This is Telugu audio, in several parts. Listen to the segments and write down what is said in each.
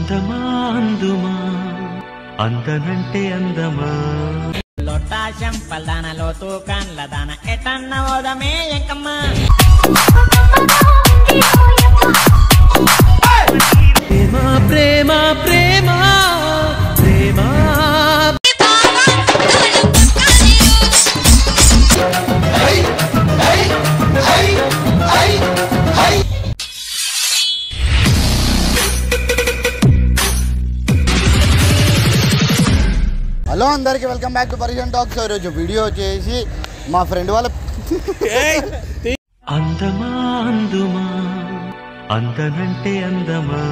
అందమా అందుమా అందనంటే అందమా లొట్టాశం పల్దానలో తూకాన్ల దాన ఎటన్న ఓదమే ఎంకమ్మా ప్రేమ ప్రేమ ప్రేమ ప్రేమ హలో అందరికి వెల్కమ్ బ్యాక్ టు పరిజన్ టాక్స్. ఈరోజు వీడియో వచ్చేసి మా ఫ్రెండ్ వాళ్ళ అందమా అందుమా అందనంటే అందమా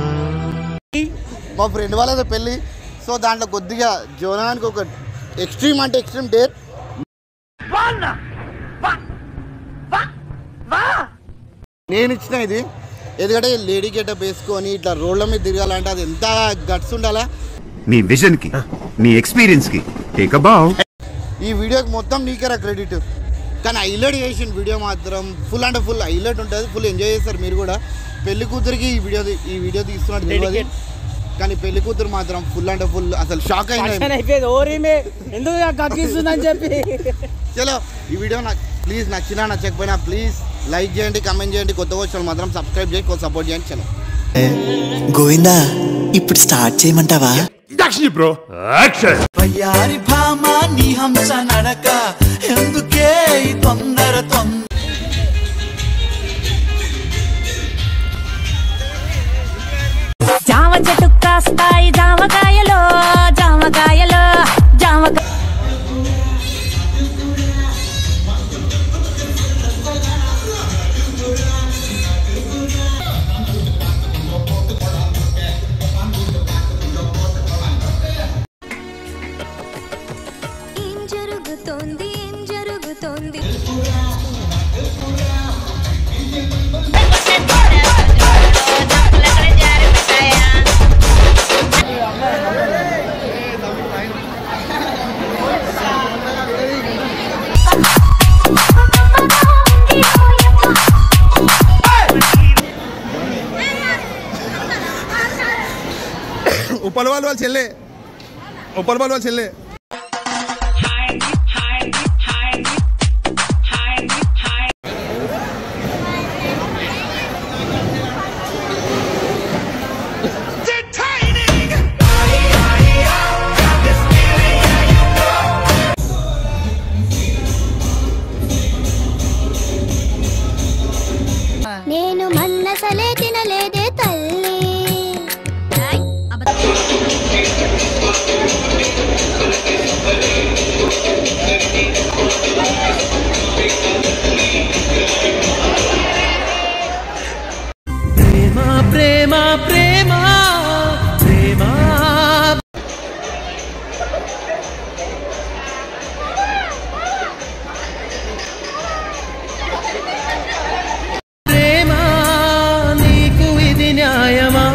మా ఫ్రెండ్ వాళ్ళది పెళ్ళి. సో దాంట్లో కొద్దిగా జోనానికి ఒక ఎక్స్ట్రీమ్ అంటే ఎక్స్ట్రీమ్ డేర్ నేను ఇచ్చిన ఇది. ఎందుకంటే లేడీ గెటప్ వేసుకొని ఇట్లా రోడ్ల మీద తిరగాలంటే అది ఎంత గట్స్ ఉండాలా. నీ విజన్ కి నీ ఎక్స్పీరియన్స్ కి టేక్ అ బావ్. ఈ వీడియోకి మొత్తం నీకేరా క్రెడిట్. కానీ హైలైట్ చేసిన వీడియో మాత్రం ఫుల్ అంటే ఫుల్ హైలైట్ ఉంటుంది. ఫుల్ ఎంజాయ్ చేస్తారు మీరు కూడా. పెళ్లి కూతురికి ఈ వీడియో తీస్తున్నట్టు తెలియదు, కానీ పెళ్లి కూతురు మాత్రం ఫుల్ అంటే ఫుల్ అసలు షాక్ అయింది. చలో ఈ వీడియో నాకు ప్లీజ్ నచ్చినా నచ్చకపోయినా ప్లీజ్ లైక్ చేయండి, కామెంట్ చేయండి. కొత్త వచ్చిన మాత్రం సబ్స్క్రైబ్ చేయండి, కొంచెం సపోర్ట్ చేయండి. చలో గోవిందా ఇప్పుడు స్టార్ట్ చేయమంటావా? Bro action. వయ్యారి భామా నీ హంస నడక ఎందుకే ఈ తొందర జామ చెట్టు కాస్తాయి జామకాయలో జామకాయలో జామకాయ ఏం జరుగుతోంది ऊपर वाल చెల్లె ऊपर वाल చెల్లె నేను మన్నసలే తినలేదే తల్లి. ప్రేమ ప్రేమ ప్రేమ ప్రేమ ప్రేమ నీకు ఇది న్యాయమా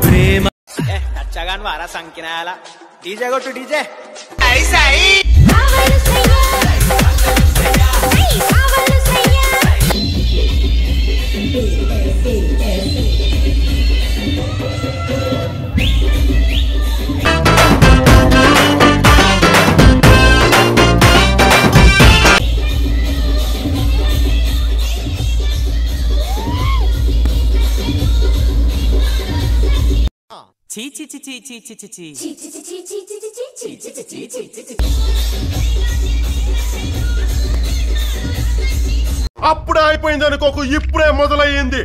ప్రేమ చగాన్ వారా సంకినాల డీజే కొట్టు డీజే అప్పుడే అయిపోయింది అనుకోకు, ఇప్పుడే మొదలయ్యింది.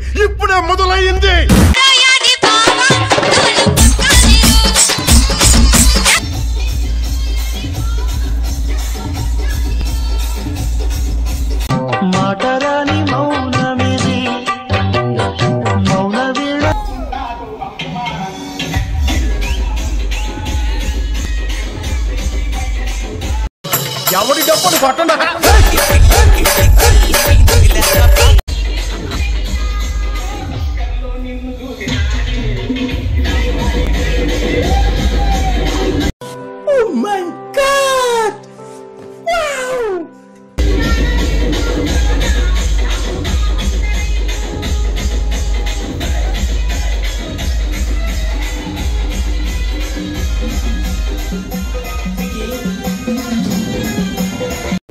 మాటరాని మౌనమిది మౌన వీణ ఎవరి డబ్బులు కొట్టండి.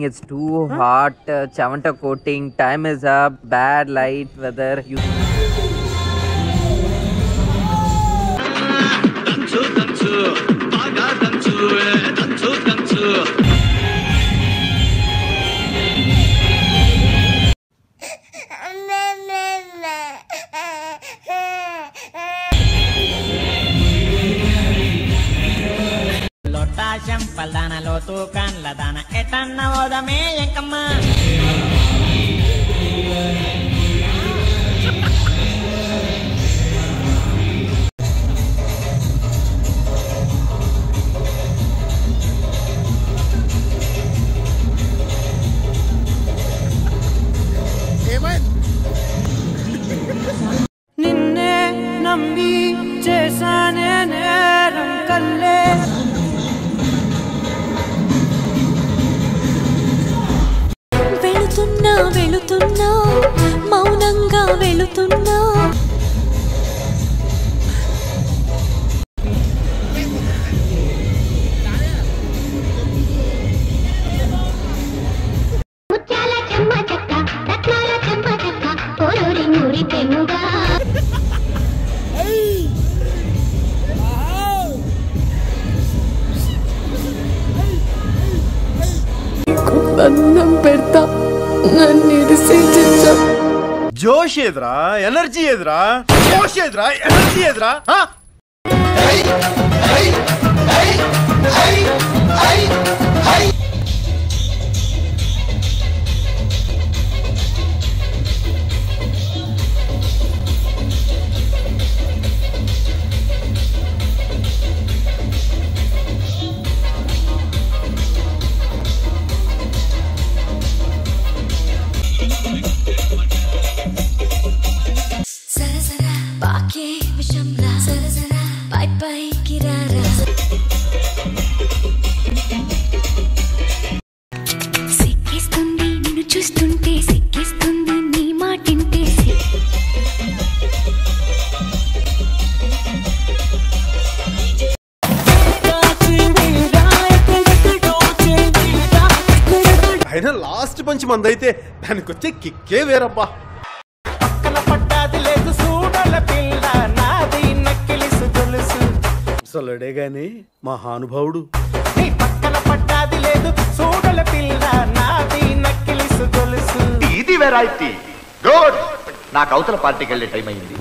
It's too hot, chavanta coating, time is up, bad light, weather. పల్దాన లోతు కాన్ల దాన ఎటన్న ఓదమే ఎంకమ్మ నిన్నే నమ్మి చేశానే నేరం కల్లే వెళుతున్నా మౌనంగా వెళుతున్నా ముత్యాల చెమ్మ చెక్క రత్నాల చెమ్మ చెక్క ఓరోరి నూరి తెముగా అన్నం పెడతా నన్ను జోష్ ఎదురా ఎనర్జీ ఎదురా జోష్ ఎదురా ఎనర్జీ ఎదురా సిక్కిస్తుంది నిన్ను చూస్తుంటే సిక్కిస్తుంది నీ మాటింటే అయినా లాస్ట్ పంచి మందైతే దానికి వచ్చే కిక్కే వేరబ్బా అసలుడే గాని మహానుభావుడు ఇది వెరైటీ గుడ్ నాకు అవతల పార్టీకి వెళ్ళే టైం అయింది